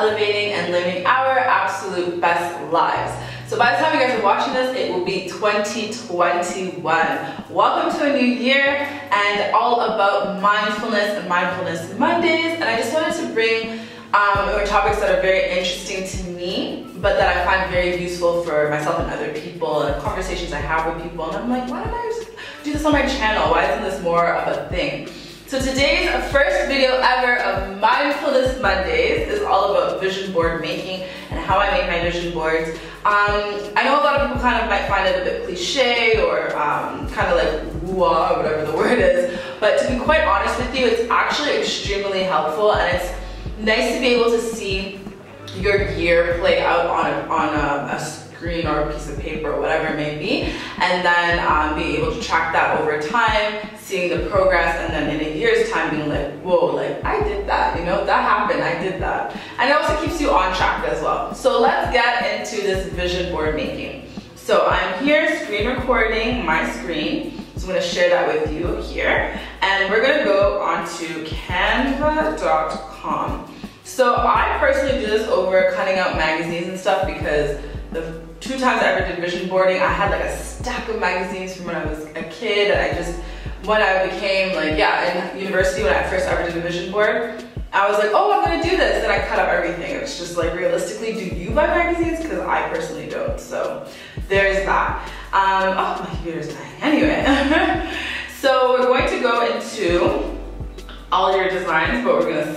elevating and living our absolute best lives. So by the time you guys are watching this, it will be 2021. Welcome to a new year and all about mindfulness and Mindfulness Mondays. And I just wanted to bring topics that are very interesting to me, but that I find very useful for myself and other people, and conversations I have with people. And I'm like, why don't I just do this on my channel? Why isn't this more of a thing? So today's first video ever of Mindfulness Mondays is all about vision board making and how I make my vision boards. I know a lot of people kind of might find it a bit cliche or kind of like woo-wah or whatever the word is, but to be quite honest with you, it's actually extremely helpful, and it's nice to be able to see your year play out on a screen or a piece of paper or whatever it may be, and then being able to track that over time, seeing the progress, and then in a year's time being like, whoa, like I did that, you know, that happened, I did that. And it also keeps you on track as well. So let's get into this vision board making. So I'm here screen recording my screen. So I'm gonna share that with you here. And we're gonna go onto canva.com. So I personally do this over cutting out magazines and stuff, because the 2 times I ever did vision boarding, I had like a stack of magazines from when I was a kid, and when I became like, in university, when I first ever did a vision board, I was like, oh, I'm gonna do this, and I cut up everything. It was just like, realistically, do you buy magazines? Because I personally don't, so there's that. Oh, my computer's dying. Anyway, so we're going to go into all your designs, but we're gonna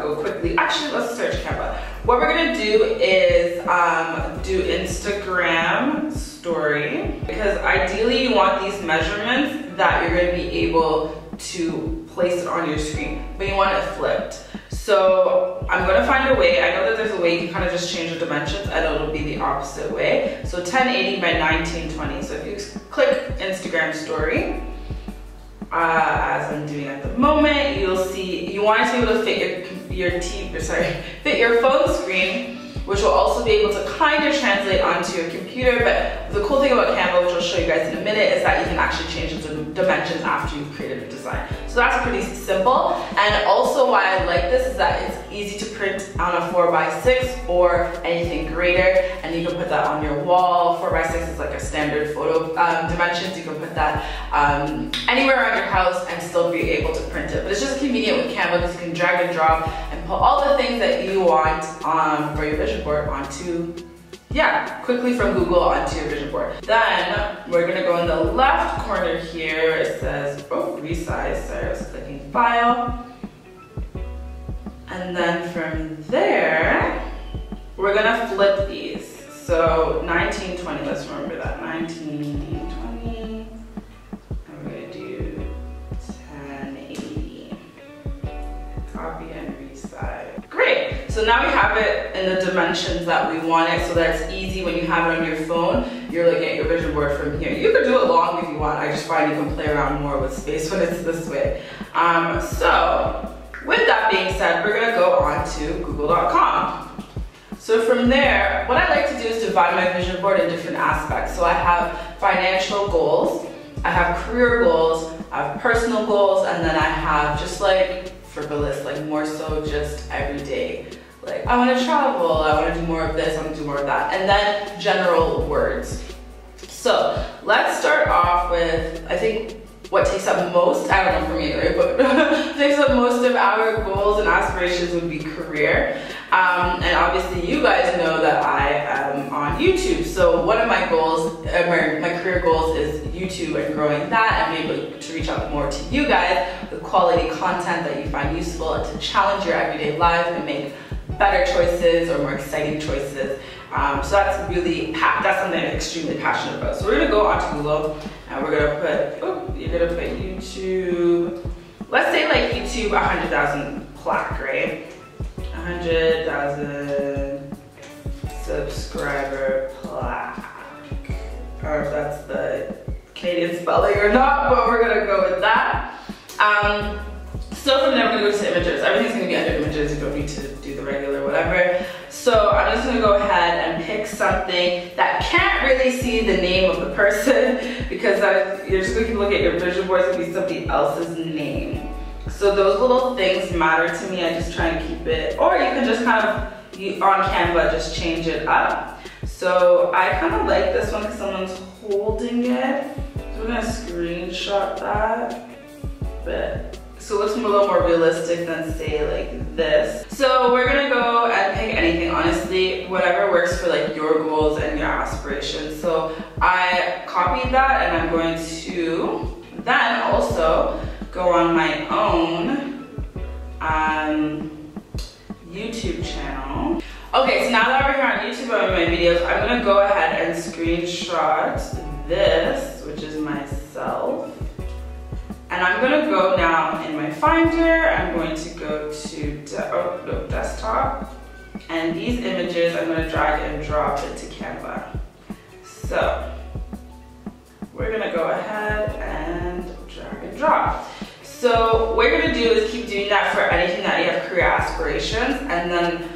go quickly. Actually, let's search Canva. What we're gonna do is do Instagram story, because ideally you want these measurements that you're gonna be able to place it on your screen, but you want it flipped. So I'm gonna find a way. I know that there's a way you can kind of just change the dimensions, and it'll be the opposite way. So 1080 by 1920. So if you click Instagram story, as I'm doing at the moment, you'll see you want to be able to fit fit your phone screen, which will also be able to kind of translate onto your computer. But the cool thing about Canva, which I'll show you guys in a minute, is that you can actually change the dimensions after you've created a design. So that's pretty simple. And also why I like this is that it's easy to print on a 4x6 or anything greater, and you can put that on your wall. 4x6 is like a standard photo dimensions. You can put that anywhere around your house and still be able to print it. But it's just convenient with Canva because you can drag and drop and put all the things that you want for your vision board onto, quickly from Google onto your vision board. Then we're gonna go in the left corner here. It says, resize. Sorry, I was clicking file. And then from there, we're gonna flip these. So 1920, let's remember that, 1920. And we're gonna do 1080. Copy and resize. Great, so now we have it in the dimensions that we want it, so that it's easy when you have it on your phone. You're looking at your vision board from here. You could do it long if you want. I just find you can play around more with space when it's this way. So with that being said, we're gonna go on to google.com. So from there, what I like to do is divide my vision board in different aspects. So I have financial goals, I have career goals, I have personal goals, and then I have just like frivolous, like more so just everyday. Like I wanna travel, I wanna do more of this, I wanna do more of that. And then general words. So let's start off with, I think, what takes up most, I don't know for me anyway, but takes up most of our goals and aspirations would be career. And obviously you guys know that I am on YouTube. So one of my goals, my career goals is YouTube and growing that and being able to reach out more to you guys with quality content that you find useful and to challenge your everyday life and make better choices or more exciting choices. So that's something I'm extremely passionate about. So we're gonna go onto Google and we're gonna put, you're gonna put YouTube, let's say like YouTube 100,000 plaque, right? 100,000 subscriber plaque. Or if that's the Canadian spelling or not, but we're gonna go with that. So from there, we're gonna go to images. Everything's gonna be under images. You don't need to do the regular whatever. So I'm just gonna go ahead and pick something that can't really see the name of the person, because you're just gonna look at your vision board, it's gonna be somebody else's name. So those little things matter to me. I just try and keep it, or you can just kind of, on Canva, just change it up. So I kind of like this one because someone's holding it. So we're gonna screenshot that. But so it looks a little more realistic than say like this. So we're gonna go and pick anything, honestly, whatever works for like your goals and your aspirations. So I copied that and I'm going to then also go on my own YouTube channel. Okay, so now that we're here on YouTube and my videos, I'm gonna go ahead and screenshot this, which is myself. And I'm gonna go now in my Finder. I'm going to go to desktop. And these images, I'm gonna drag and drop into Canva. So we're gonna go ahead and drag and drop. So what you're gonna do is keep doing that for anything that you have career aspirations. And then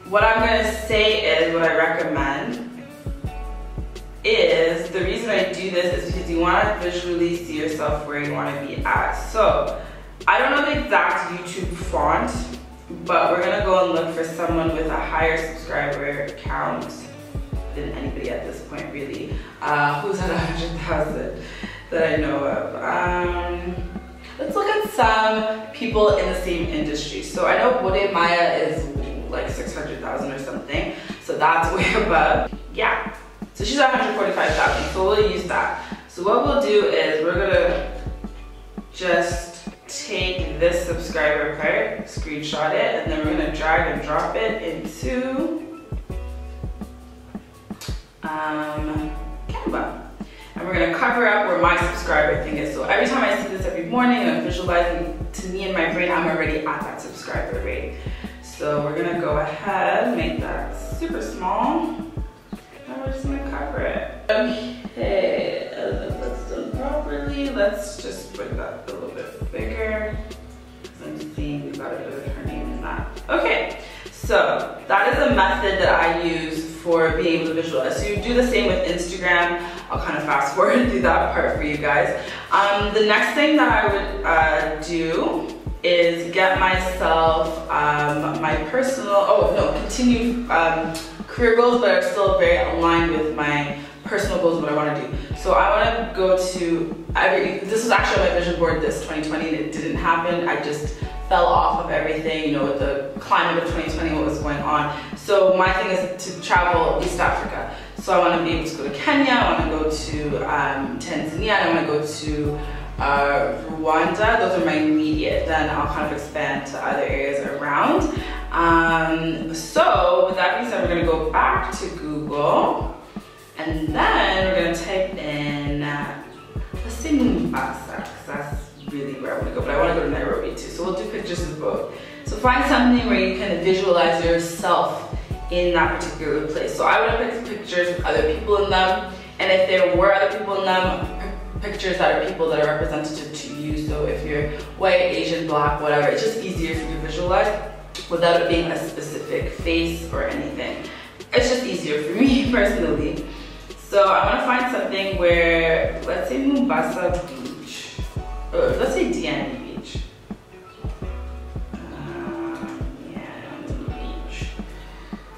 what I'm gonna say is, what I recommend is, the reason I do this is because you wanna visually see yourself where you wanna be at. So I don't know the exact YouTube font, but we're gonna go and look for someone with a higher subscriber count than anybody at this point, really. Who's at 100,000 that I know of? Let's look at some people in the same industry. So I know Bode Maya is like 600,000 or something. So that's way above. Yeah. So she's at 145,000. So we'll use that. So what we'll do is we're gonna just take this subscriber part, screenshot it, and then we're gonna drag and drop it into Canva. And we're gonna cover up where my subscriber thing is. So every time I see this every morning and I'm visualizing, to me in my brain, I'm already at that subscriber rate. So we're gonna go ahead, make that super small, and we're just gonna cover it. Okay, and if that's done properly, let's just bring that a little bit bigger. Because I'm seeing we got a bit of her name in that. Okay, so that is a method that I use for being able to visualize. So you do the same with Instagram. I'll kind of fast forward and do that part for you guys. The next thing that I would do is get myself my personal, continued career goals, but are still very aligned with my personal goals, what I want to do. So I want to go to this was actually on my vision board this 2020 and it didn't happen. I just fell off of everything, you know, with the climate of 2020, what was going on. So my thing is to travel East Africa. So I want to be able to go to Kenya, I want to go to Tanzania, I want to go to Rwanda. Those are my immediate. Then I'll kind of expand to other areas around. So with that being said, we're going to go back to Google. And then we're going to type in, let's say Mombasa, because that's really where I want to go, but I want to go to Nairobi too. So we'll do pictures of both. So find something where you can visualize yourself in that particular place. So I want to pick pictures with other people in them. And if there were other people in them, pictures that are people that are representative to you. So if you're white, Asian, black, whatever, it's just easier for you to visualize without it being a specific face or anything. It's just easier for me personally. So I want to find something where, let's say Mombasa Beach, or let's say Diani Beach. Beach.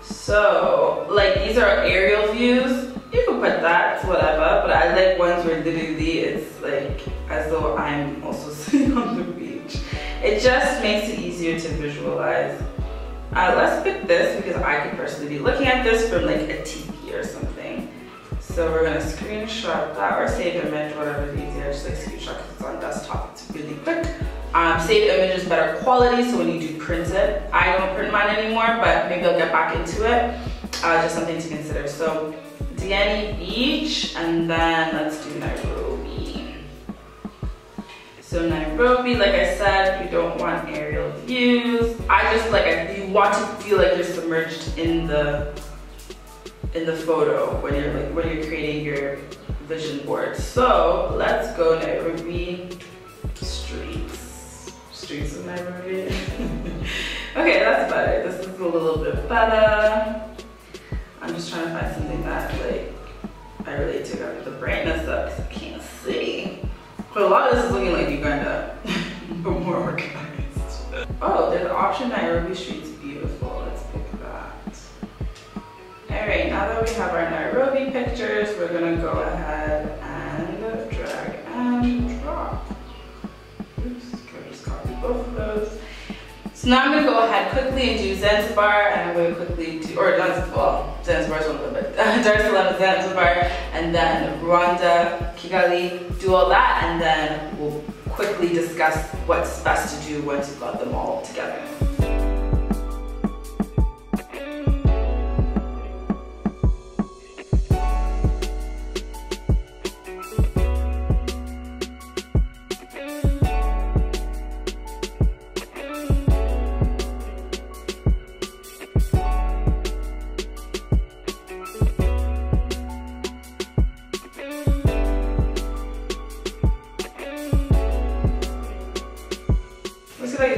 So like these are aerial views. You can put that, whatever, but I like ones where literally it's like as though I'm also sitting on the beach. It just makes it easier to visualize. Let's pick this because I could personally be looking at this from like a TV or something. So we're gonna screenshot that or save image, whatever is easier. Just like screenshot because it's on desktop, it's really quick. Save image is better quality, so when you do print it, I don't print mine anymore, but maybe I'll get back into it. Just something to consider. So Diani Beach, and then let's do Nairobi. So Nairobi, like I said, we don't want aerial views. I just like, you want to feel like you're submerged in the photo when you're creating your vision board. So let's go Nairobi streets of Nairobi. Okay, that's better. This is a little bit better. I'm just trying to find something that like I relate to. The brightness up because I can't see. But a lot of this is looking like Uganda. but more organized. Oh, there's an option Nairobi Street's beautiful. Let's pick that. Alright, now that we have our Nairobi pictures, we're gonna go ahead and drag and drop. Oops, can I just copy both of those? So now I'm gonna go ahead quickly and do Zanzibar, and I'm gonna quickly do, or not, well, Zanzibar is one of them, but Dar es Salaam, Zanzibar, and then Rwanda, Kigali, do all that, and then we'll quickly discuss what's best to do once you've got them all together.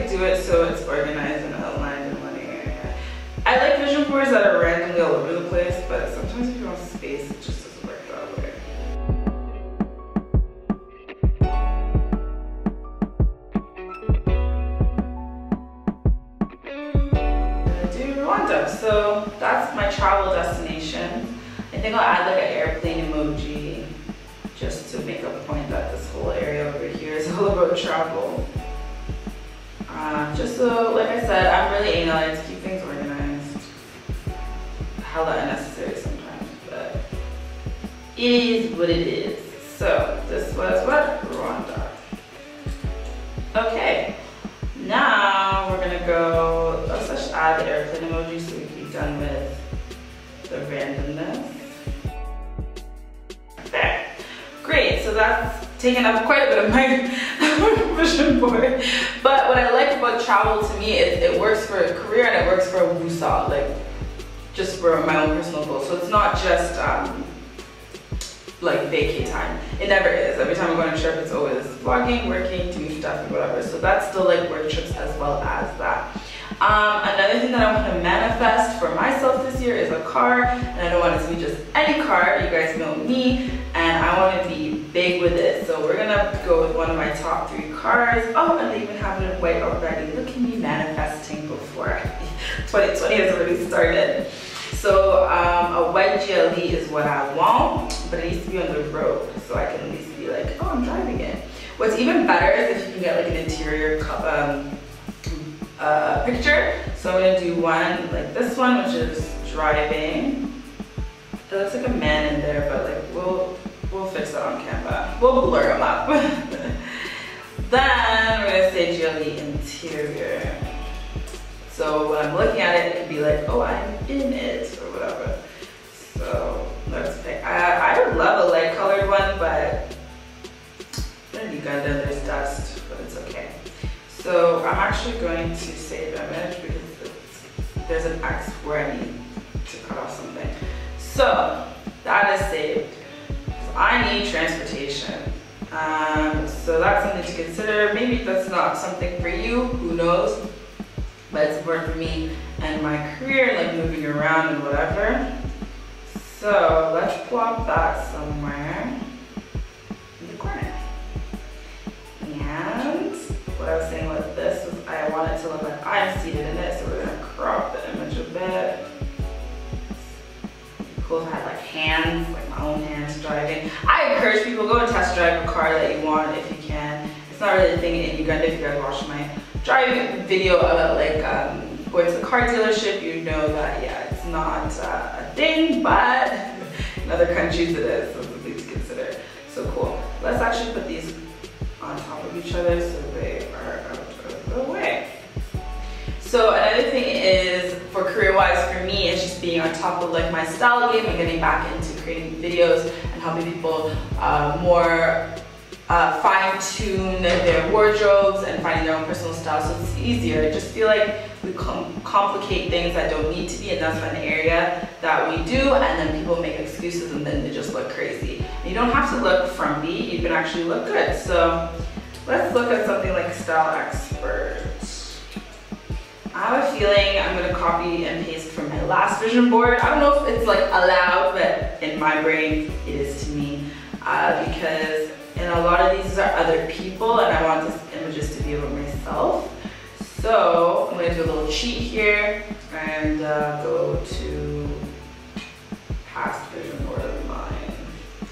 Do it so it's organized and aligned in one area. I like vision boards that are randomly all over the place, but sometimes if you want space, it just doesn't work that way. I'm gonna do Rwanda. So that's my travel destination. I think I'll add like an airplane emoji just to make a point that this whole area over here is all about travel. Just so, like I said, I'm really anal. I like to keep things organized. Hella unnecessary sometimes, but it is what it is. So this was what? Rwanda. Okay, now we're gonna go, let's just add the airplane emoji so we can be done with the randomness. There. Great, so that's taken up quite a bit of my vision board. But what I like about travel to me is it works for a career and it works for a wusa, like just for my own personal goals. So it's not just like vacay time. It never is. Every time I go on a trip, it's always vlogging, working, doing stuff and whatever. So that's still like work trips as well as that. Another thing that I want to manifest for myself this year is a car, and I don't want it to be just any car. You guys know me, and I want to be big with it. So we're gonna go with one of my top 3 cars. Oh, and they even have it in white already. Look at me manifesting before 2020 has already started. So a white GLE is what I want, but it needs to be on the road so I can at least be like, oh, I'm driving it. What's even better is if you can get like an interior picture. So I'm gonna do one like this one, which is driving. It looks like a man in there, but like we'll fix that on Canva. We'll blur them up. Then we're gonna say GLE interior. So when I'm looking at it, it can be like, oh, I'm in it or whatever. So let's pick. I would love a light colored one, but in Uganda there's dust, but it's okay. So I'm actually going to save image because there's an X where I need to cut off something. So that is saved. So I need transportation. So that's something to consider. Maybe that's not something for you, who knows? But it's important for me and my career, like moving around and whatever. So let's plop that somewhere in the corner. And what I was saying with this was I want it to look like I'm seated in it, so we're gonna crop the image a bit. Cool if I had like hands, like my own hands driving. I encourage people, go and test drive a car that you want if you can. It's not really a thing in Uganda. If you guys watch my driving video about like going to the car dealership, you know that yeah, it's not a thing, but in other countries it is, so something to consider. So cool. Let's actually put these on top of each other so they are out of the way. So another thing is, for career-wise for me, is just being on top of like my style game and getting back into creating videos and helping people more fine-tune their wardrobes and finding their own personal style, so it's easier. I just feel like we complicate things that don't need to be, and that's an area that we do, and then people make excuses and then they just look crazy. And you don't have to look frumpy, you can actually look good. So let's look at something like Style Expert. I have a feeling I'm gonna copy and paste from my last vision board. I don't know if it's like allowed, but in my brain it is to me, because in a lot of these are other people, and I want these images to be see about myself. So I'm gonna do a little cheat here and go to past vision board of mine.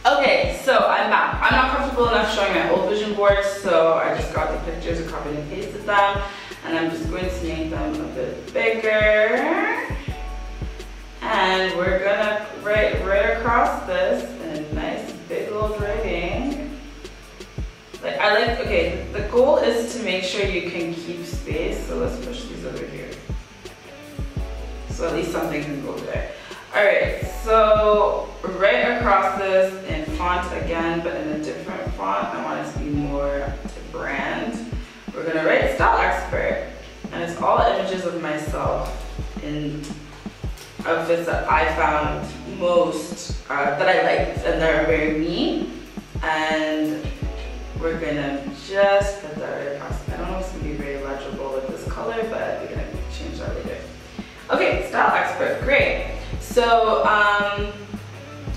Okay, so I'm back. I'm not comfortable enough showing my old vision boards, so I just got the pictures and copied and pasted them, and I'm just going to make them a bit bigger. And we're gonna write right across this in nice big old writing. Like okay, the goal is to make sure you can keep space, so let's push these over here. So at least something can go there. Alright, so right across this in font again, but in a different font. I want it to be more to brand. We're gonna write Style Expert, and it's all images of myself in outfits that I found most, that I liked and that are very me. And we're gonna just put that right across. I don't know if it's gonna be very legible with this color, but we're gonna change that later. Okay, Style Expert, great. So,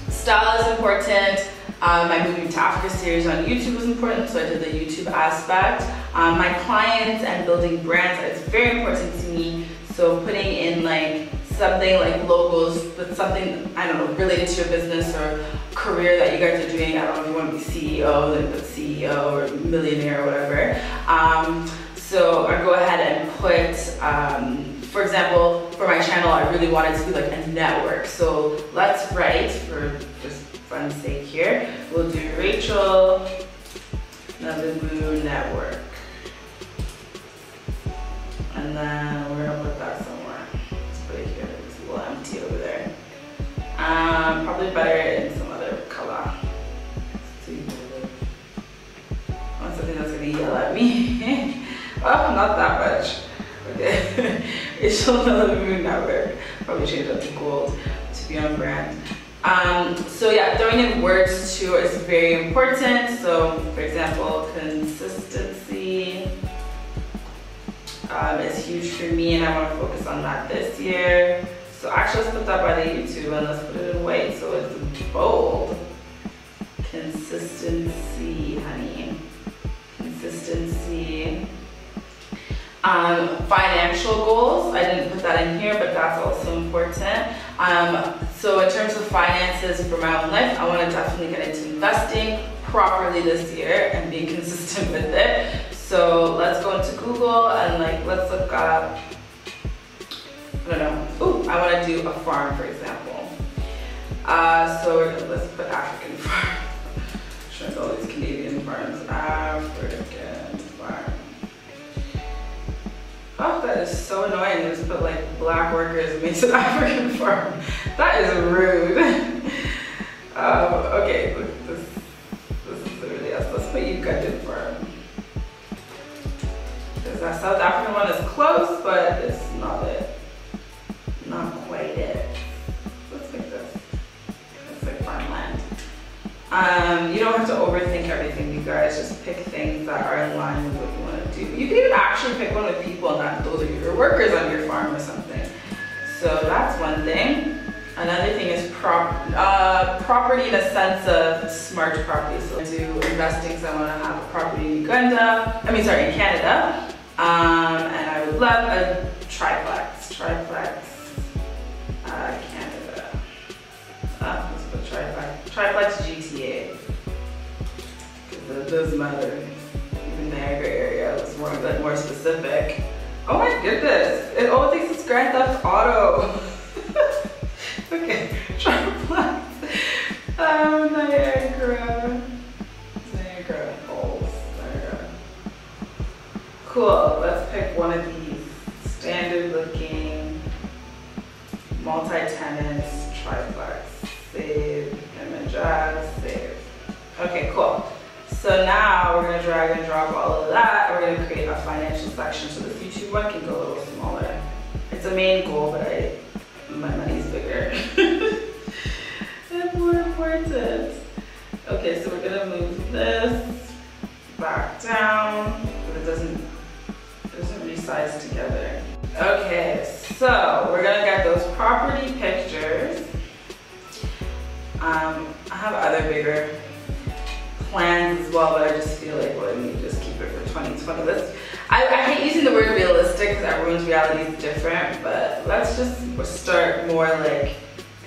style is important. My Moving to Africa series on YouTube was important, so I did the YouTube aspect. My clients and building brands is very important to me. So putting in like something like logos with something, I don't know, related to your business or career that you guys are doing. I don't know if you want to be CEO, then put CEO or millionaire or whatever. So I go ahead and put, for example, for my channel, I really wanted to be like a network. So let's write, for just fun's sake here, we'll do Rachel Nabubu Network. And then we're gonna put that somewhere. Let's put it here, it's a little empty over there. Probably better in some other color. I want something that's gonna yell at me. Oh, not that much. Okay. It's still another Moon Network. Probably change that to gold to be on brand. So yeah, throwing in words too is very important. So for example, consistency is huge for me, and I want to focus on that this year. So actually let's put that by the YouTube and let's put it in white so it's bold. Consistency, honey. Consistency. Financial goals, I didn't put that in here, but that's also important. So in terms of finances for my own life, I want to definitely get into investing properly this year and being consistent with it. So let's go into Google and like, let's look up, I don't know, ooh, I want to do a farm, for example. So let's put African farm. I'm trying to go all these Canadian farms. African farm. Oh, that is so annoying. They just put like black workers and makes an African farm. That is rude. Okay, look, this is really us. Let's put Ugandan farm. Because that South African one is close, but it's not it. Not quite it. Let's pick this. It's like farmland. You don't have to overthink everything, you guys. Just pick things that are in line with what you want to do. You can even actually pick one with people and that those are your workers on your farm or something. So that's one thing. Another thing is property in a sense of smart property. So to investing, so I want to have a property in Uganda, in Canada. And I would love a triplex. Canada. Let's put triplex GTA. Because it does matter. Even Niagara area was more specific. Oh my goodness. It thinks it's Grand Theft Auto. Okay, triplex. Niagara Falls. Niagara. Cool. Let's pick one of these standard looking multi-tenants triplex. Save, image as, save. Okay, cool. So now we're gonna drag and drop all of that. We're gonna create a financial section so this YouTube one can go a little smaller. It's a main goal, but my money's bigger. It's more important. Okay, so we're gonna move this back down, but it doesn't resize together. Okay, so we're gonna get those property pictures. I have other bigger plans as well, but I just feel like let me just keep it for 2020. I hate using the word realistic because everyone's reality is different, but let's just start more like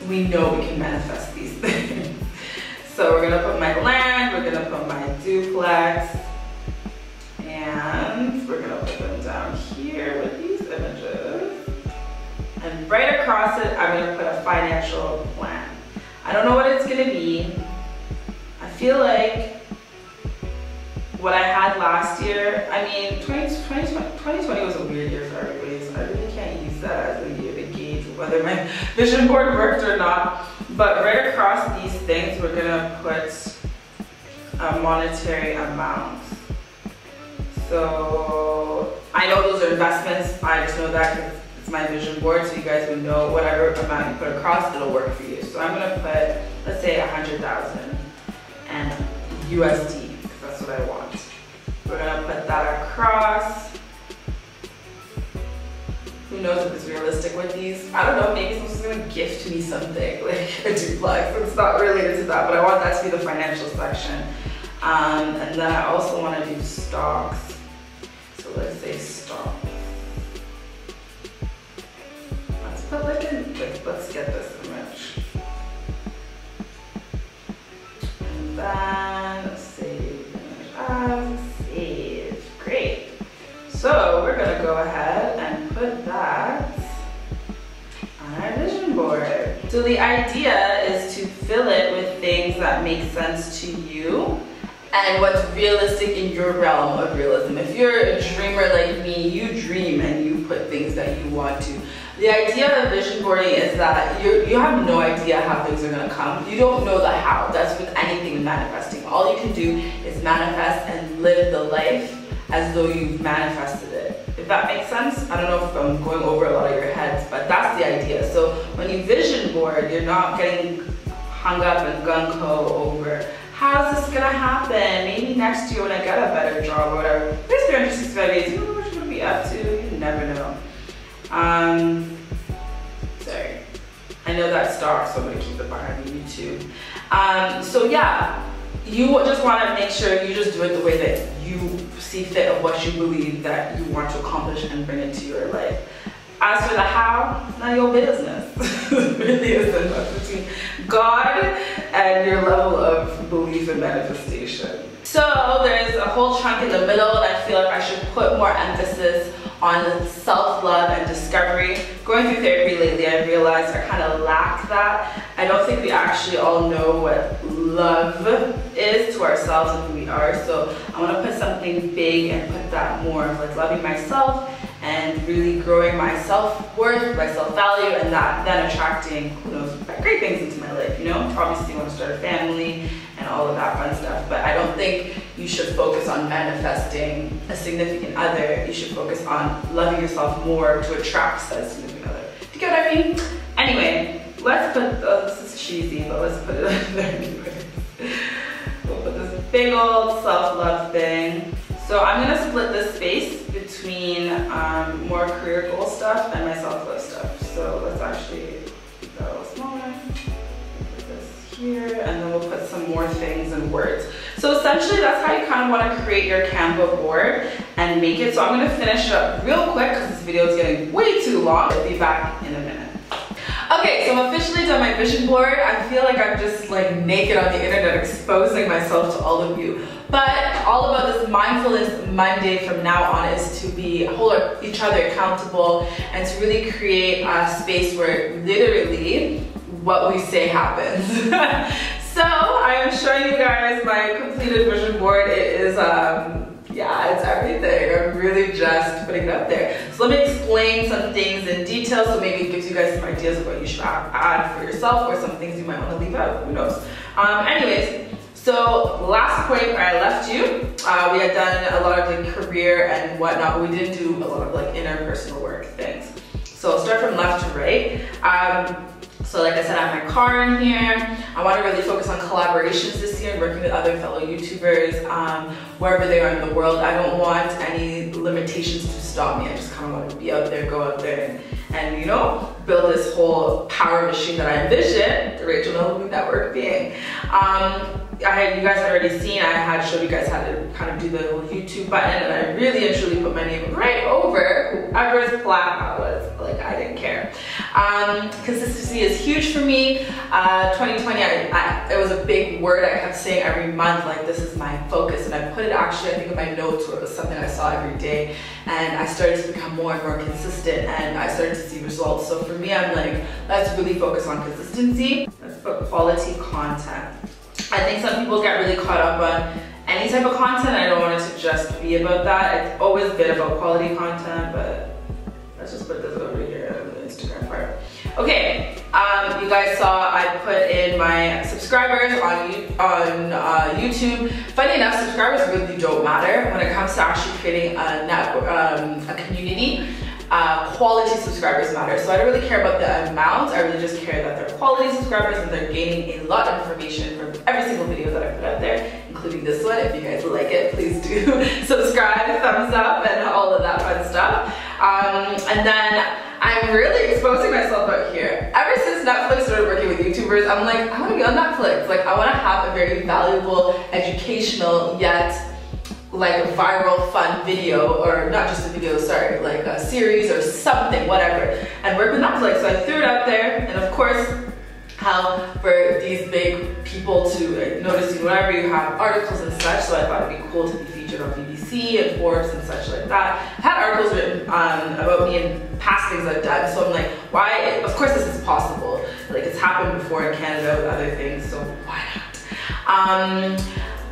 we know we can manifest these things. So we're gonna put my land, we're gonna put my duplex, and we're gonna put them down here with these images. And right across it, I'm gonna put a financial plan. I don't know what it's gonna be. I feel like what I had last year, I mean, 2020 was a weird year for everybody, so I really can't use that as a year to gauge whether my vision board worked or not. But right across these things, we're gonna put a monetary amount. So I know those are investments. I just know that because it's my vision board, so you guys would know whatever amount you put across, it'll work for you. So I'm gonna put, let's say 100,000 and USD. That's what I want. We're gonna put that across. Who knows if it's realistic with these? I don't know, maybe someone's gonna gift me something, like a duplex. It's not related to that, but I want that to be the financial section. And then I also wanna do stocks. So let's say stocks. Let's put let's get this image. And then let's save. Save. Great. So we're gonna go ahead and put that on our vision board. So the idea is to fill it with things that make sense to you and what's realistic in your realm of realism. If you're a dreamer like me, you dream and you put things that you want to. The idea of vision boarding is that you have no idea how things are gonna come. You don't know the how. That's with anything manifesting. All you can do is manifest and live the life as though you've manifested it. If that makes sense? I don't know if I'm going over a lot of your heads, but that's the idea. So when you vision board, you're not getting hung up and gung-ho over how's this gonna happen? Maybe next year when I get a better job or whatever. There's 365 days. You don't know what you're gonna be up to. You never know. Sorry. I know that stock, so I'm gonna keep it behind YouTube. So yeah, you just wanna make sure you just do it the way that you see fit of what you believe that you want to accomplish and bring into your life. As for the how, it's not your business. It really isn't. That's between God and your level of belief and manifestation. So there's a whole chunk in the middle, and I feel like I should put more emphasis on self-love and discovery. Going through therapy lately, I realized I kind of lack that. I don't think we actually all know what love is to ourselves and who we are. So I want to put something big and put that more of like loving myself and really growing my self-worth, my self-value, and that then attracting, who knows, great things into my life, you know? Obviously you want to start a family and all of that fun stuff, but I don't think you should focus on manifesting a significant other. You should focus on loving yourself more to attract said significant other. Do you get what I mean? Anyway, let's put, this is cheesy, but let's put it in there anyway. We'll put this big old self-love thing. So I'm gonna split this space between more career goal stuff and my self-love stuff. So let's actually keep that a little smaller. Put this here, and then we'll put some more things and words. So essentially that's how you kind of want to create your Canva board and make it. So I'm gonna finish up real quick because this video is getting way too long. I'll be back in a minute. Okay, so I'm officially done my vision board. I feel like I'm just like naked on the internet exposing myself to all of you. But all about this Mindfulness Monday from now on is to hold each other accountable and to really create a space where literally what we say happens. So I am showing you guys my completed vision board. It is, yeah, it's everything. I'm really just putting it up there. So let me explain some things in detail so maybe it gives you guys some ideas of what you should add for yourself or some things you might want to leave out, who knows. Anyways, so last point where I left you, we had done a lot of like career and whatnot, but we didn't do a lot of like interpersonal work things. So I'll start from left to right. So like I said, I have my car in here. I want to really focus on collaborations this year and working with other fellow YouTubers, wherever they are in the world. I don't want any limitations to stop me. I just kind of want to be out there, go out there and you know, build this whole power machine that I envision the Rachel Network being. you guys had already seen, I had showed you guys how to kind of do the little YouTube button, and I really and truly put my name right over whoever's plaque was. Like, I didn't care. Consistency is huge for me. 2020, it was a big word I kept saying every month, like, this is my focus, and I put it actually, I think, in my notes, where it was something I saw every day, and I started to become more and more consistent, and I started to see results. So for me, I'm like, let's really focus on consistency. Let's put quality content. I think some people get really caught up on any type of content. I don't want it to just be about that. It's always been about quality content, but let's just put this over here on the Instagram part. Okay, you guys saw I put in my subscribers on YouTube. Funny enough, subscribers really don't matter when it comes to actually creating a network, a community. Quality subscribers matter. So I don't really care about the amount. I really just care that they're quality subscribers and they're gaining a lot of information from every single video that I put out there, including this one. If you guys like it, please do subscribe, thumbs up, and all of that fun stuff. And then I'm really exposing myself out here. Ever since Netflix started working with YouTubers, I'm like, I want to be on Netflix. Like, I want to have a very valuable, educational, yet like a viral, fun video, or not just a video, sorry, like a series or something, whatever, and work with Netflix. So I threw it out there, and of course, how for these big people to notice you whenever you have articles and such, so I thought it'd be cool to be featured on BBC and Forbes and such like that. I've had articles written about me and past things I've done, so I'm like, why? Of course this is possible. Like, it's happened before in Canada with other things, so why not?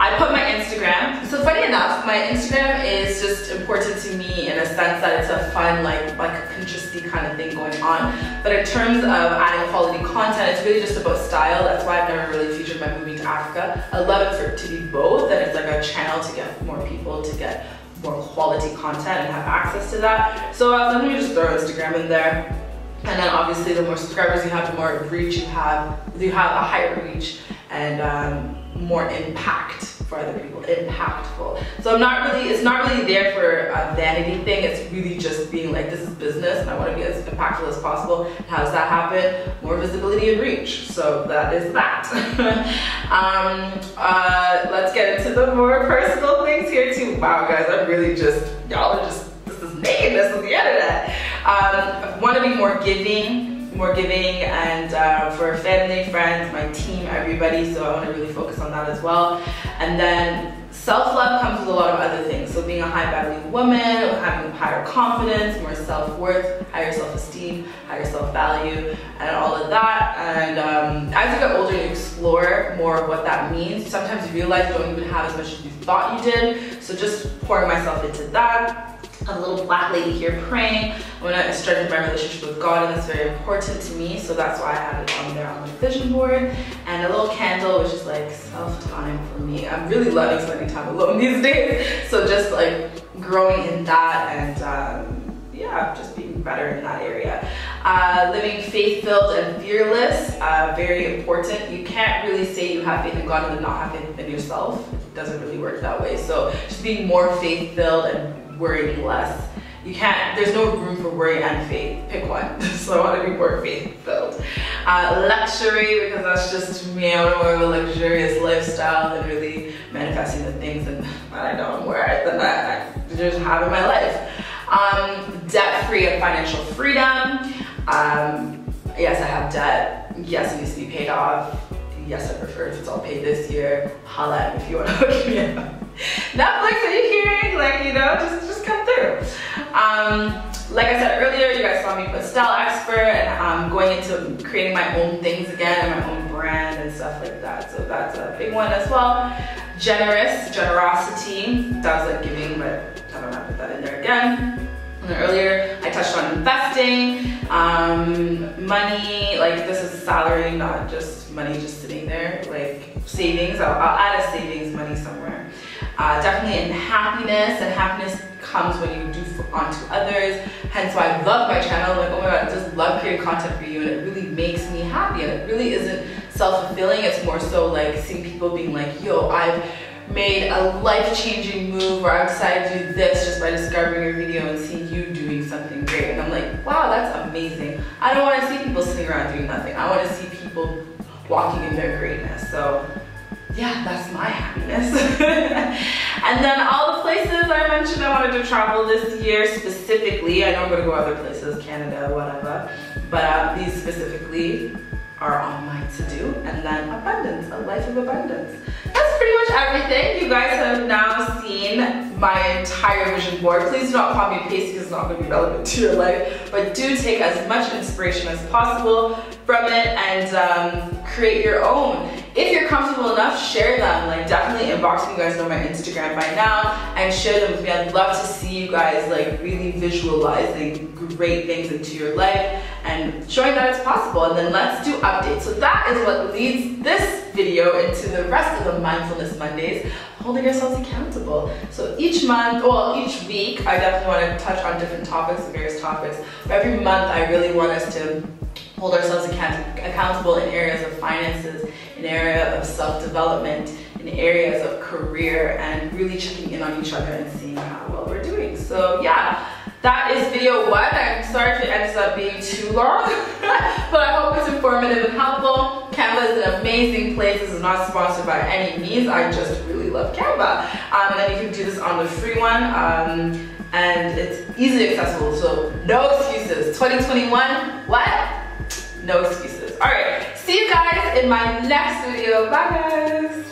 I put my Instagram. So funny enough, my Instagram is just important to me in a sense that it's a fun, like a Pinteresty kind of thing going on. But in terms of adding quality content, it's really just about style. That's why I've never really featured my moving to Africa. I love it for it to be both, and it's like a channel to get more people to get more quality content and have access to that. So I was like, let me just throw Instagram in there. And then obviously the more subscribers you have, the more reach you have a higher reach and more impact for other people, impactful. So it's not really there for a vanity thing. It's really just being like, this is business and I want to be as impactful as possible. And how does that happen? More visibility and reach. So that is that. Let's get into the more personal things here too. Wow guys, I'm really just, y'all are just, this is nakedness on the internet. I want to be more giving and for family, friends, my team, everybody, so I want to really focus on that as well. And then self-love comes with a lot of other things, so being a high value woman, having higher confidence, more self-worth, higher self-esteem, higher self-value, and all of that. And as you get older, you explore more of what that means. Sometimes you realize you don't even have as much as you thought you did, so just pouring myself into that. A little black lady here praying when I started my relationship with God, and that's very important to me, so that's why I have it on there on my vision board. And a little candle, which is like self-time for me. I'm really loving spending time alone these days, so just like growing in that and yeah, just being better in that area. Living faith-filled and fearless, very important. You can't really say you have faith in God and then not have faith in yourself. It doesn't really work that way. So just being more faith-filled and worrying less. You can't, there's no room for worry and faith. Pick one. So I want to be more faith-filled. Luxury, because that's just me. I want more of a luxurious lifestyle and really manifesting the things that I know I'm worth and that I just have in my life. Debt-free and financial freedom. Yes, I have debt. Yes, it needs to be paid off. Yes, I prefer if it's all paid this year. Holla at me if you want to hook me up. Netflix, are you hearing? Like, you know, just come through. Like I said earlier, you guys saw me put style expert, and I'm going into creating my own things again and my own brand and stuff like that. So that's a big one as well. Generosity. That was like giving, but I don't know, put that in there again. And then earlier, I touched on investing, money, like this is salary, not just money just sitting there, like savings. I'll add a savings money somewhere. Definitely in happiness, and happiness comes when you do onto others. Hence why I love my channel. Like, oh my god, I just love creating content for you, and it really makes me happy. And it really isn't self-fulfilling. It's more so like seeing people being like, yo, I've made a life-changing move, or I've decided to do this just by discovering your video and seeing you doing something great. And I'm like, wow, that's amazing. I don't want to see people sitting around doing nothing. I want to see people walking in their greatness. So yeah, that's my happiness. And then all the places I mentioned I wanted to travel this year specifically. I know I'm gonna go other places, Canada, whatever, but these specifically are on my to-do. And then abundance, a life of abundance. That's pretty much everything. You guys have now seen my entire vision board. Please do not copy and paste because it's not going to be relevant to your life, but do take as much inspiration as possible from it and create your own. If you're comfortable enough, share them. Like, definitely inbox me. You guys know my Instagram by now, and share them with me. I'd love to see you guys like really visualizing great things into your life and showing that it's possible. And then let's do updates. So that is what leads this video into the rest of the Mindfulness Mondays, holding ourselves accountable. So each month, well, each week, I definitely want to touch on different topics, various topics. But every month, I really want us to hold ourselves accountable in areas of finances, in area of self-development, in areas of career, and really checking in on each other and seeing how well we're doing. So yeah, that is video 1. I'm sorry if it ends up being too long, but I hope it's informative and helpful. Canva is an amazing place. This is not sponsored by any means. I just really love Canva. And then you can do this on the free one. And it's easily accessible, so no excuses. 2021, what? No excuses. All right, see you guys in my next video. Bye guys.